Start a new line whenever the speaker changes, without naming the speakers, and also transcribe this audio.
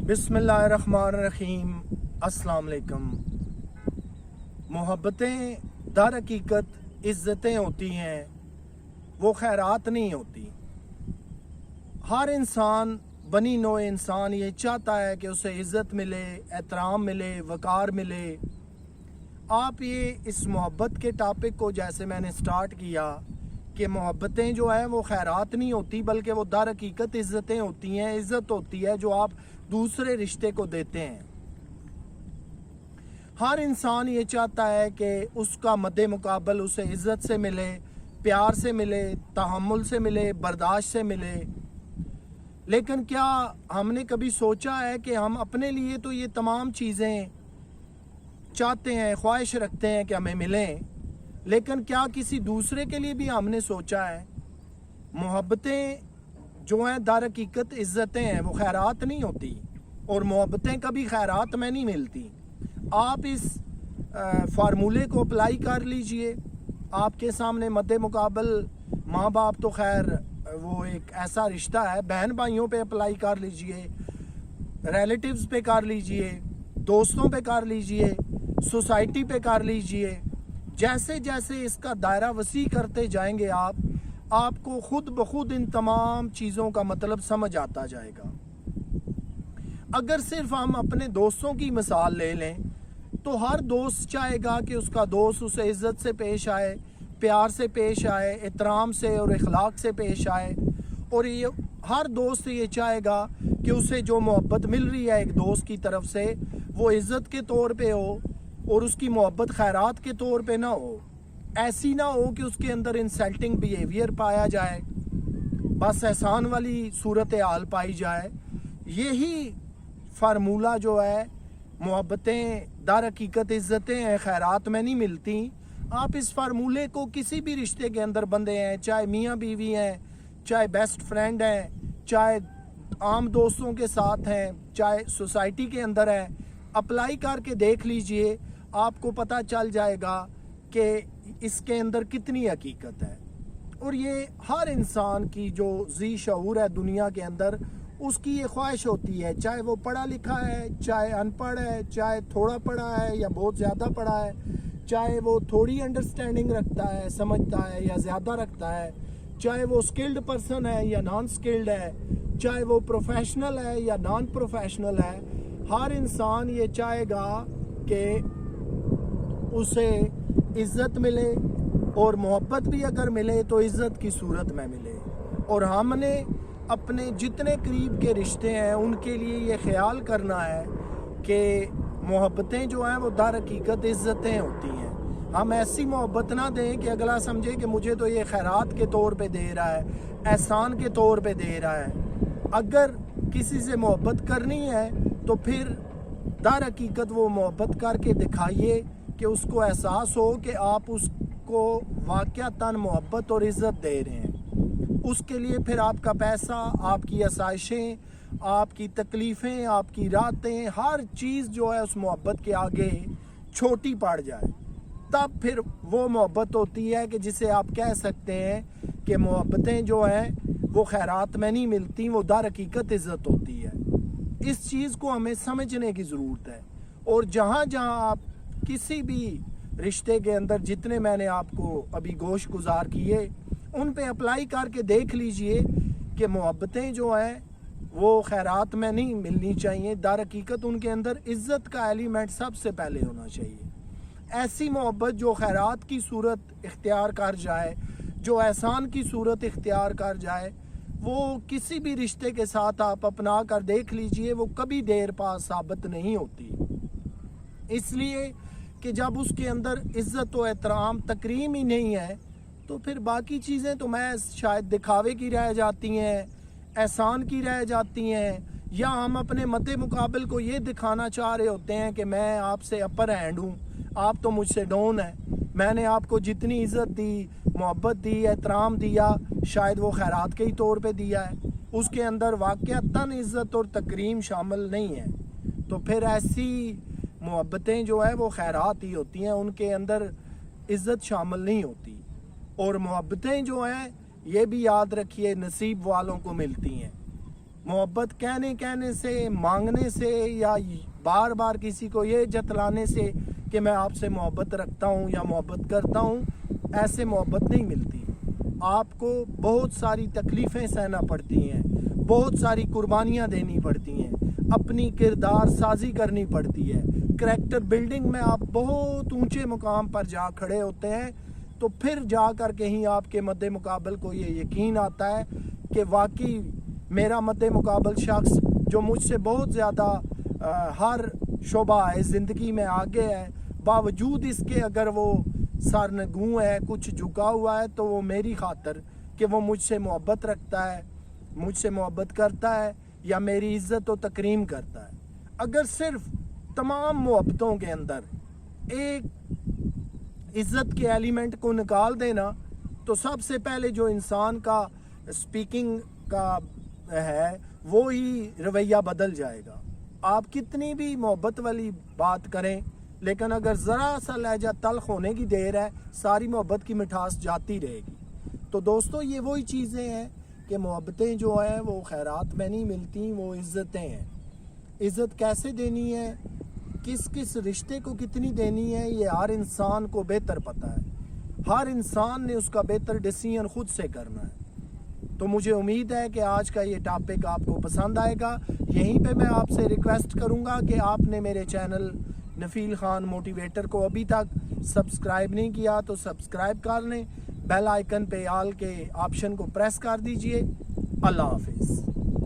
बिस्मिल्लाहिर्रहमानिर्रहीम। अस्सलाम वालेकुम। मोहब्बतें दर हकीकत इज़्ज़तें होती हैं, वो खैरात नहीं होती। हर इंसान बनी नौ इंसान ये चाहता है कि उसे इज़्ज़त मिले, एहतराम मिले, वक़ार मिले। आप ये इस मोहब्बत के टॉपिक को जैसे मैंने स्टार्ट किया कि मोहब्बतें जो हैं वो खैरात नहीं होती, बल्कि वो दर हकीकत इज़्ज़तें होती हैं, इज़्ज़त होती है जो आप दूसरे रिश्ते को देते हैं। हर इंसान ये चाहता है कि उसका मद्दे मुकाबल उसे इज़्ज़त से मिले, प्यार से मिले, तहम्मुल से मिले, बर्दाश्त से मिले। लेकिन क्या हमने कभी सोचा है कि हम अपने लिए तो ये तमाम चीज़ें चाहते हैं, ख्वाहिश रखते हैं कि हमें मिलें, लेकिन क्या किसी दूसरे के लिए भी हमने सोचा है? मोहब्बतें जो हैं दर हकीकत इज़्ज़तें हैं, वो खैरात नहीं होती, और मोहब्बतें कभी खैरात में नहीं मिलती। आप इस फार्मूले को अप्लाई कर लीजिए। आपके सामने मद्दे मुकाबल माँ बाप तो खैर वो एक ऐसा रिश्ता है, बहन भाइयों पे अप्लाई कर लीजिए, रिलेटिव्स पे कर लीजिए, दोस्तों पे कर लीजिए, सोसाइटी पे कर लीजिए। जैसे जैसे इसका दायरा वसी करते जाएंगे आपको खुद ब खुद इन तमाम चीज़ों का मतलब समझ आता जाएगा। अगर सिर्फ हम अपने दोस्तों की मिसाल ले लें तो हर दोस्त चाहेगा कि उसका दोस्त उसे इज़्ज़त से पेश आए, प्यार से पेश आए, एहतराम से और इखलाक से पेश आए। और ये हर दोस्त ये चाहेगा कि उसे जो मोहब्बत मिल रही है एक दोस्त की तरफ से वो इज़्ज़त के तौर पे हो और उसकी मोहब्बत खैरात के तौर पे ना हो। ऐसी ना हो कि उसके अंदर इंसल्टिंग बिहेवियर पाया जाए, बस एहसान वाली सूरत हाल पाई जाए। यही फार्मूला जो है, मोहब्बतें दर हकीकत इज़्ज़तें हैं, खैरात में नहीं मिलती। आप इस फार्मूले को किसी भी रिश्ते के अंदर बंधे हैं, चाहे मियाँ बीवी हैं, चाहे बेस्ट फ्रेंड हैं, चाहे आम दोस्तों के साथ हैं, चाहे सोसाइटी के अंदर हैं, अप्लाई करके देख लीजिए। आपको पता चल जाएगा कि इसके अंदर कितनी हकीकत है। और ये हर इंसान की जो जी शऊर है दुनिया के अंदर, उसकी ये ख्वाहिश होती है, चाहे वो पढ़ा लिखा है, चाहे अनपढ़ है, चाहे थोड़ा पढ़ा है या बहुत ज़्यादा पढ़ा है, चाहे वो थोड़ी अंडरस्टैंडिंग रखता है, समझता है या ज़्यादा रखता है, चाहे वो स्किल्ड पर्सन है या नॉन स्किल्ड है, चाहे वो प्रोफेशनल है या नॉन प्रोफेशनल है। हर इंसान ये चाहेगा कि उसे इज़्ज़त मिले, और मोहब्बत भी अगर मिले तो इज़्ज़त की सूरत में मिले। और हमने अपने जितने करीब के रिश्ते हैं उनके लिए ये ख्याल करना है कि मोहब्बतें जो हैं वो दर हकीकत इज़्ज़तें होती हैं। हम ऐसी मोहब्बत ना दें कि अगला समझे कि मुझे तो ये खैरात के तौर पे दे रहा है, एहसान के तौर पे दे रहा है। अगर किसी से मोहब्बत करनी है तो फिर दर हकीकत वो मोहब्बत करके दिखाइए कि उसको एहसास हो कि आप उसको वाक़यातन मोहब्बत और इज़्ज़त दे रहे हैं। उसके लिए फिर आपका पैसा, आपकी आसाइशें, आपकी तकलीफ़ें, आपकी रातें, हर चीज़ जो है उस मोहब्बत के आगे छोटी पड़ जाए। तब फिर वो मोहब्बत होती है कि जिसे आप कह सकते हैं कि मोहब्बतें जो हैं वो खैरात में नहीं मिलती, वो दर हकीकत इज़्ज़त होती है। इस चीज़ को हमें समझने की ज़रूरत है। और जहाँ जहाँ आप किसी भी रिश्ते के अंदर, जितने मैंने आपको अभी गोश गुजार किए, उन पे अप्लाई करके देख लीजिए कि मोहब्बतें जो हैं वो खैरात में नहीं मिलनी चाहिए। दर हकीकत उनके अंदर इज़्ज़त का एलिमेंट सबसे पहले होना चाहिए। ऐसी मोहब्बत जो खैरात की सूरत इख्तियार कर जाए, जो एहसान की सूरत इख्तियार कर जाए, वो किसी भी रिश्ते के साथ आप अपना कर देख लीजिए, वो कभी देर पास साबित नहीं होती। इसलिए कि जब उसके अंदर इज़्ज़त व एहतराम, तकरीम ही नहीं है, तो फिर बाकी चीज़ें तो मैं शायद दिखावे की रह जाती हैं, एहसान की रह जाती हैं, या हम अपने मद्दे मुकाबल को ये दिखाना चाह रहे होते हैं कि मैं आपसे अपर हैंड हूँ, आप तो मुझसे डाउन हैं। मैंने आपको जितनी इज़्ज़त दी, मोहब्बत दी, एहतराम दिया, शायद वो खैरात के ही तौर पे दिया है, उसके अंदर वाक़यातन इज़्ज़त और तकरीम शामिल नहीं है। तो फिर ऐसी मोहब्बतें जो है वो खैरात ही होती हैं, उनके अंदर इज़्ज़त शामिल नहीं होती। और मोहब्बतें जो हैं ये भी याद रखिए नसीब वालों को मिलती हैं। मोहब्बत कहने से, मांगने से या बार बार किसी को ये जतलाने से कि मैं आपसे मोहब्बत रखता हूँ या मोहब्बत करता हूँ, ऐसे मोहब्बत नहीं मिलती। आपको बहुत सारी तकलीफ़ें सहना पड़ती हैं, बहुत सारी कुर्बानियाँ देनी पड़ती हैं, अपनी किरदार साजी करनी पड़ती है। करैक्टर बिल्डिंग में आप बहुत ऊंचे मुकाम पर जा खड़े होते हैं, तो फिर जा कर के ही आपके मद्दे मुकाबल को ये यकीन आता है कि वाकई मेरा मद्दे मुकाबल शख्स जो मुझसे बहुत ज़्यादा हर शोबा है ज़िंदगी में आगे है, बावजूद इसके अगर वो सरनगू है, कुछ झुका हुआ है, तो वो मेरी खातर कि वो मुझसे मोहब्बत रखता है, मुझसे मोहब्बत करता है या मेरी इज़्ज़त व तकरीम करता है। अगर सिर्फ तमाम मोहब्बतों के अंदर एक इज़्ज़त के एलिमेंट को निकाल देना, तो सबसे पहले जो इंसान का स्पीकिंग का है वो ही रवैया बदल जाएगा। आप कितनी भी मोहब्बत वाली बात करें, लेकिन अगर ज़रा सा लहजा तल्ख होने की देर है, सारी मोहब्बत की मिठास जाती रहेगी। तो दोस्तों, ये वही चीज़ें हैं कि मोहब्बतें जो हैं वो खैरात में नहीं मिलती, वो इज़्ज़तें हैं। इज़्ज़त कैसे देनी है, किस किस रिश्ते को कितनी देनी है, ये हर इंसान को बेहतर पता है। हर इंसान ने उसका बेहतर डिसीजन खुद से करना है। तो मुझे उम्मीद है कि आज का ये टॉपिक आपको पसंद आएगा। यहीं पे मैं आपसे रिक्वेस्ट करूंगा कि आपने मेरे चैनल नफील खान मोटिवेटर को अभी तक सब्सक्राइब नहीं किया तो सब्सक्राइब कर लें, बेल आइकन पे आल के ऑप्शन को प्रेस कर दीजिए। अल्लाह हाफिज़।